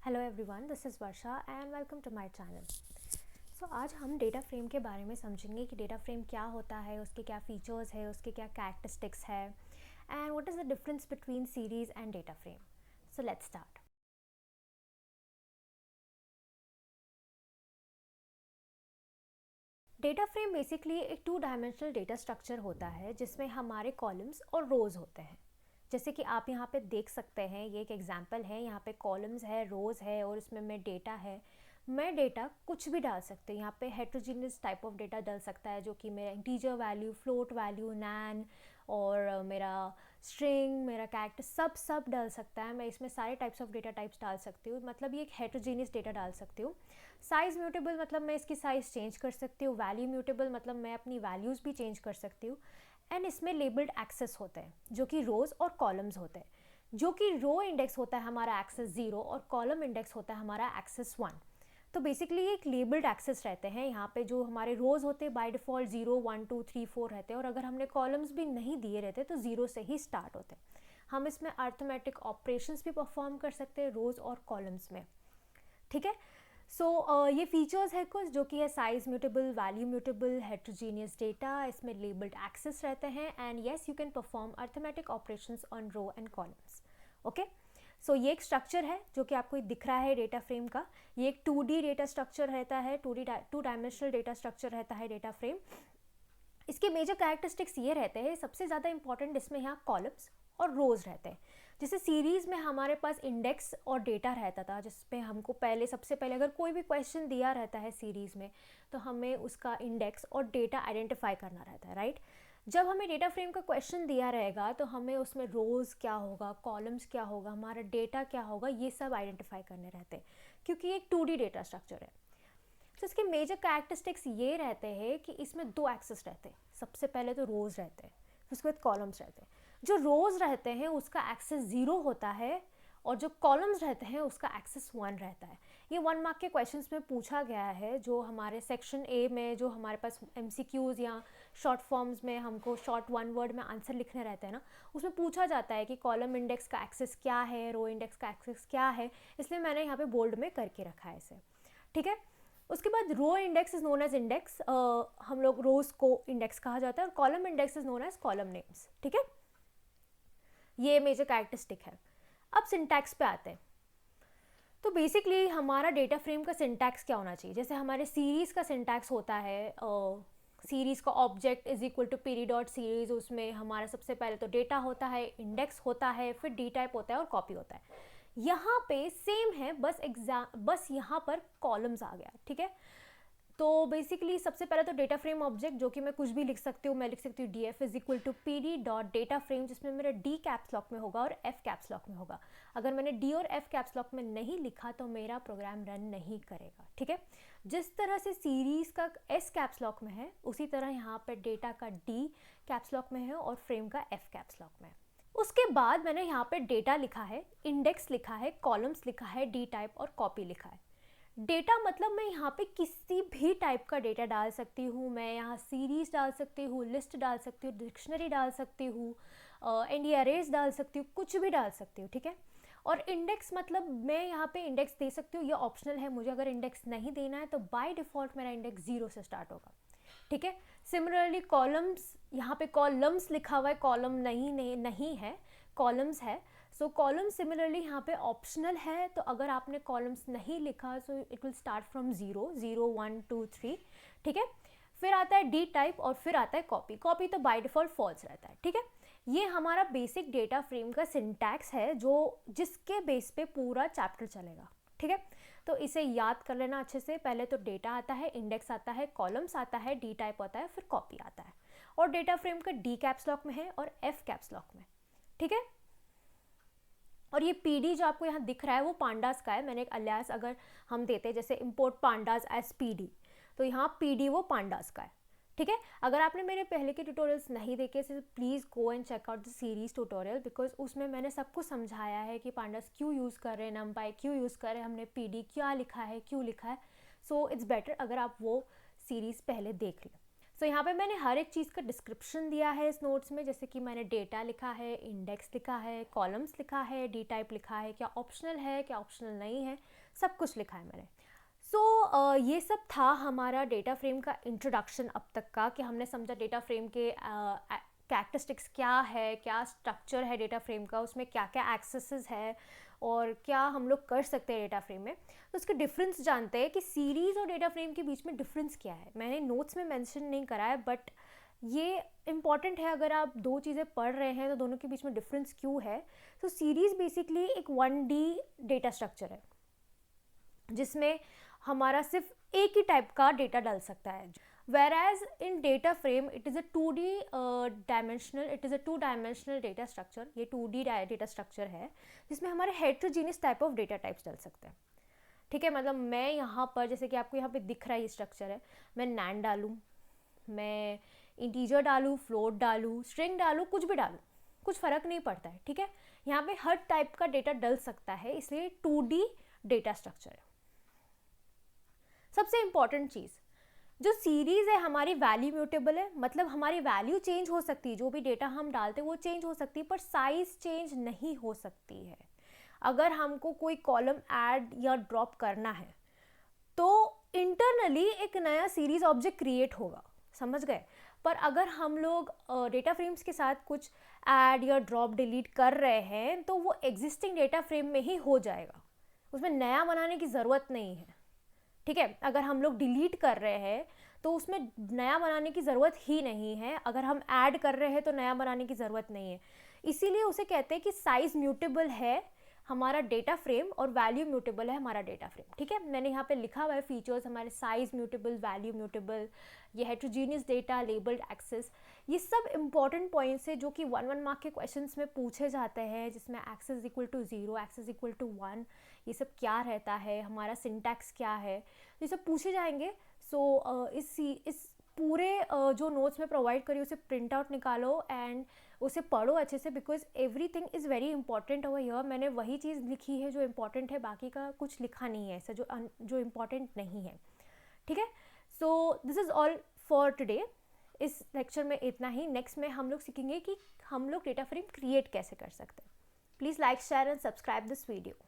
Hello everyone, this is Varsha and welcome to my channel. So आज हम data frame के बारे में समझेंगे कि डेटा फ्रेम क्या होता है, उसके क्या फीचर्स है, उसके क्या कैरेक्टरिस्टिक्स है and what is the difference between series and data frame. So let's start. Data frame basically एक 2 डायमेंशनल डेटा स्ट्रक्चर होता है जिसमें हमारे कॉलम्स और रोज़ होते हैं। जैसे कि आप यहाँ पे देख सकते हैं, ये एक एग्जांपल है। यहाँ पे कॉलम्स है, रोज़ है और इसमें मैं डेटा है। मैं डेटा कुछ भी डाल सकती हूँ। यहाँ पे हेट्रोजीनियस टाइप ऑफ डेटा डाल सकता है, जो कि मेरा इंटीजर वैल्यू, फ्लोट वैल्यू, नैन और मेरा स्ट्रिंग, मेरा कैरेक्टर सब डाल सकता है। मैं इसमें सारे टाइप्स ऑफ डेटा टाइप्स डाल सकती हूँ। मतलब ये एक हेट्रोजीनियस डेटा डाल सकती हूँ। साइज़ म्यूटेबल मतलब मैं इसकी साइज़ चेंज कर सकती हूँ। वैल्यू म्यूटेबल मतलब मैं अपनी वैल्यूज़ भी चेंज कर सकती हूँ। एंड इसमें लेबल्ड एक्सेस होते हैं, जो कि रोज़ और कॉलम्स होते हैं। जो कि रो इंडेक्स होता है हमारा एक्सेस 0 और कॉलम इंडेक्स होता है हमारा एक्सेस 1। तो बेसिकली ये एक लेबल्ड एक्सेस रहते हैं। यहाँ पे जो हमारे रोज़ होते हैं बाय डिफ़ॉल्ट 0 1 2 3 4 रहते हैं, और अगर हमने कॉलम्स भी नहीं दिए रहते तो 0 से ही स्टार्ट होते हैं। हम इसमें अर्थमेटिक ऑपरेशंस भी परफॉर्म कर सकते हैं रोज़ और कॉलम्स में। ठीक है। ये फीचर्स है कुछ, जो कि है size mutable, value mutable, heterogeneous data, इसमें लेबल्ड एक्सेस रहते हैं and yes you can perform arithmetic operations on row and columns. Okay. So ये एक स्ट्रक्चर है जो कि आपको दिख रहा है डेटा फ्रेम का। ये एक 2D डेटा स्ट्रक्चर रहता है, 2 डायमेंशनल डेटा स्ट्रक्चर रहता है डेटा फ्रेम। इसके मेजर कैरेक्टरिस्टिक्स ये रहते हैं, सबसे ज़्यादा इंपॉर्टेंट इसमें यहाँ कॉलम्स और रोज़ रहते हैं। जैसे सीरीज़ में हमारे पास इंडेक्स और डेटा रहता था, जिसमें हमको सबसे पहले अगर कोई भी क्वेश्चन दिया रहता है सीरीज़ में, तो हमें उसका इंडेक्स और डेटा आइडेंटिफाई करना रहता है, राइट। जब हमें डेटा फ्रेम का क्वेश्चन दिया रहेगा तो हमें उसमें रोज़ क्या होगा, कॉलम्स क्या होगा, हमारा डेटा क्या होगा, ये सब आइडेंटिफाई करने रहते हैं, क्योंकि एक 2D डेटा स्ट्रक्चर है। तो इसके मेजर कैरेक्टरिस्टिक्स ये रहते हैं कि इसमें 2 एक्सेस रहते हैं। सबसे पहले तो रोज़ रहते हैं, फिर उसके बाद कॉलम्स रहते हैं। जो रोज़ रहते हैं उसका एक्सेस 0 होता है और जो कॉलम्स रहते हैं उसका एक्सेस 1 रहता है। ये 1 मार्क के क्वेश्चंस में पूछा गया है, जो हमारे सेक्शन ए में जो हमारे पास MCQs या शॉर्ट फॉर्म्स में हमको शॉर्ट 1 वर्ड में आंसर लिखने रहते हैं ना, उसमें पूछा जाता है कि कॉलम इंडेक्स का एक्सेस क्या है, रो इंडेक्स का एक्सेस क्या है। इसलिए मैंने यहाँ पे बोल्ड में करके रखा है इसे। ठीक है। उसके बाद row index is known as index, हम लोग रोज को इंडेक्स कहा जाता है, और column index is known as column names. ठीक है। ये मेजर कैरेक्टरिस्टिक है। अब सिंटैक्स पे आते हैं। तो बेसिकली हमारा डेटा फ्रेम का सिंटैक्स क्या होना चाहिए। जैसे हमारे सीरीज़ का सिंटैक्स होता है, सीरीज़ का object is equal to pd dot series. उसमें हमारा सबसे पहले तो डेटा होता है, इंडेक्स होता है, फिर डी टाइप होता है और कॉपी होता है। यहाँ पे सेम है, बस यहाँ पर कॉलम्स आ गया। ठीक है। तो बेसिकली सबसे पहले तो डेटा फ्रेम ऑब्जेक्ट, जो कि मैं कुछ भी लिख सकती हूँ। मैं लिख सकती हूँ df is equal to pd dot data frame, जिसमें मेरा d कैप्स लॉक में होगा और f कैप्स लॉक में होगा। अगर मैंने d और f कैप्स लॉक में नहीं लिखा तो मेरा प्रोग्राम रन नहीं करेगा। ठीक है। जिस तरह से सीरीज का s कैप्स लॉक में है, उसी तरह यहाँ पर डेटा का d कैप्स लॉक में है और फ्रेम का f कैप्स लॉक में है। उसके बाद मैंने यहाँ पे डेटा लिखा है, इंडेक्स लिखा है, कॉलम्स लिखा है, डी टाइप और कॉपी लिखा है। डेटा मतलब मैं यहाँ पे किसी भी टाइप का डेटा डाल सकती हूँ। मैं यहाँ सीरीज डाल सकती हूँ, लिस्ट डाल सकती हूँ, डिक्शनरी डाल सकती हूँ, एंडी अरेज डाल सकती हूँ, कुछ भी डाल सकती हूँ। ठीक है। और इंडेक्स मतलब मैं यहाँ पे इंडेक्स दे सकती हूँ, ये ऑप्शनल है। मुझे अगर इंडेक्स नहीं देना है तो बाय डिफ़ॉल्ट मेरा इंडेक्स 0 से स्टार्ट होगा। ठीक है। सिमिलरली कॉलम्स, यहाँ पे कॉलम्स लिखा हुआ है, कॉलम नहीं है, कॉलम्स है। सो कॉलम सिमिलरली यहाँ पे ऑप्शनल है, तो अगर आपने कॉलम्स नहीं लिखा so it will start from 0 0 1 2 3। ठीक है। फिर आता है डी टाइप और फिर आता है कॉपी। कॉपी तो बाय डिफ़ॉल्ट फॉल्स रहता है। ठीक है। ये हमारा बेसिक डेटा फ्रेम का सिंटैक्स है, जो जिसके बेस पे पूरा चैप्टर चलेगा। ठीक है। तो इसे याद कर लेना अच्छे से। पहले तो डेटा आता है, इंडेक्स आता है, कॉलम्स आता है, डी टाइप आता है, फिर कॉपी आता है। और डेटा फ्रेम का डी कैप्स लॉक में है और एफ कैप्स लॉक में। ठीक है। और ये पीडी जो आपको यहाँ दिख रहा है वो पांडास का है। मैंने एक अलियास अगर हम देते हैं, जैसे इंपोर्ट पांडास एज पीडी, तो यहाँ पीडी वो पांडास का है। ठीक है। अगर आपने मेरे पहले के ट्यूटोरियल्स नहीं देखे तो please go and check out the series tutorial, because उसमें मैंने सब कुछ समझाया है कि पांडास क्यों यूज़ कर रहे हैं, नमपाई क्यों यूज़ कर रहे हैं, हमने पीडी क्या लिखा है, क्यों लिखा है। सो इट्स बेटर अगर आप वो सीरीज़ पहले देख लें। सो यहाँ पे मैंने हर एक चीज़ का डिस्क्रिप्शन दिया है इस नोट्स में, जैसे कि मैंने डेटा लिखा है, इंडेक्स लिखा है, कॉलम्स लिखा है, डी टाइप लिखा है, क्या ऑप्शनल है क्या ऑप्शनल नहीं है, सब कुछ लिखा है मैंने। सो ये सब था हमारा डेटा फ्रेम का इंट्रोडक्शन अब तक का, कि हमने समझा डेटा फ्रेम के कैरेक्टरिस्टिक्स क्या है, क्या स्ट्रक्चर है डेटा फ्रेम का, उसमें क्या क्या एक्सेसेस है और क्या हम लोग कर सकते हैं डेटा फ्रेम में। तो उसके डिफरेंस जानते हैं कि सीरीज़ और डेटा फ्रेम के बीच में डिफरेंस क्या है। मैंने नोट्स में मेंशन नहीं करा है, बट ये इम्पॉर्टेंट है, अगर आप दो चीज़ें पढ़ रहे हैं तो दोनों के बीच में डिफरेंस क्यों है। तो सीरीज़ बेसिकली एक 1D डेटा स्ट्रक्चर है, जिसमें हमारा सिर्फ एक ही टाइप का डेटा डाल सकता है। whereas in data frame it is a 2D dimensional data structure। ये 2D data structure है जिसमें हमारे heterogeneous type of data types डल सकते हैं। ठीक है, मतलब मैं यहाँ पर, जैसे कि आपको यहाँ पे दिख रहा है ये स्ट्रक्चर है, मैं NaN डालूँ, मैं इंटीजर डालूँ, फ्लोट डालूँ, स्ट्रिंग डालूँ, कुछ भी डालूँ, कुछ फ़र्क नहीं पड़ता है। ठीक है, यहाँ पे हर टाइप का डेटा डल सकता है, इसलिए 2D डेटा स्ट्रक्चर है। सबसे इम्पॉर्टेंट चीज़, जो सीरीज़ है हमारी वैल्यू म्यूटेबल है, मतलब हमारी वैल्यू चेंज हो सकती है, जो भी डेटा हम डालते हैं वो चेंज हो सकती है, पर साइज चेंज नहीं हो सकती है। अगर हमको कोई कॉलम ऐड या ड्रॉप करना है तो इंटरनली एक नया सीरीज ऑब्जेक्ट क्रिएट होगा, समझ गए। पर अगर हम लोग डेटा फ्रेम्स के साथ कुछ ऐड या ड्रॉप डिलीट कर रहे हैं तो वो एग्जिस्टिंग डेटा फ्रेम में ही हो जाएगा, उसमें नया बनाने की ज़रूरत नहीं है। ठीक है, अगर हम लोग डिलीट कर रहे हैं तो उसमें नया बनाने की ज़रूरत ही नहीं है, अगर हम ऐड कर रहे हैं तो नया बनाने की ज़रूरत नहीं है। इसीलिए उसे कहते हैं कि साइज़ म्यूटेबल है हमारा डेटा फ्रेम और वैल्यू म्यूटेबल है हमारा डेटा फ्रेम। ठीक है, मैंने यहाँ पे लिखा हुआ है फीचर्स हमारे, साइज़ म्यूटेबल, वैल्यू म्यूटेबल, ये हेट्रोजीनियस डेटा, लेबल्ड एक्सेस, ये सब इंपॉर्टेंट पॉइंट्स है जो कि 1 मार्क के क्वेश्चंस में पूछे जाते हैं, जिसमें axis equal to 0, axis equal to 1, ये सब क्या रहता है, हमारा सिंटैक्स क्या है, ये सब पूछे जाएंगे। सो इस पूरे जो नोट्स में प्रोवाइड करी उसे प्रिंट आउट निकालो एंड उसे पढ़ो अच्छे से, because everything is very important over here. मैंने वही चीज़ लिखी है जो इम्पॉर्टेंट है, बाकी का कुछ लिखा नहीं है ऐसा जो इम्पॉर्टेंट नहीं है। ठीक है, so this is all for today. इस लेक्चर में इतना ही। नेक्स्ट में हम लोग सीखेंगे कि हम लोग डेटा फ्रेम क्रिएट कैसे कर सकते हैं। Please like, share and subscribe this video.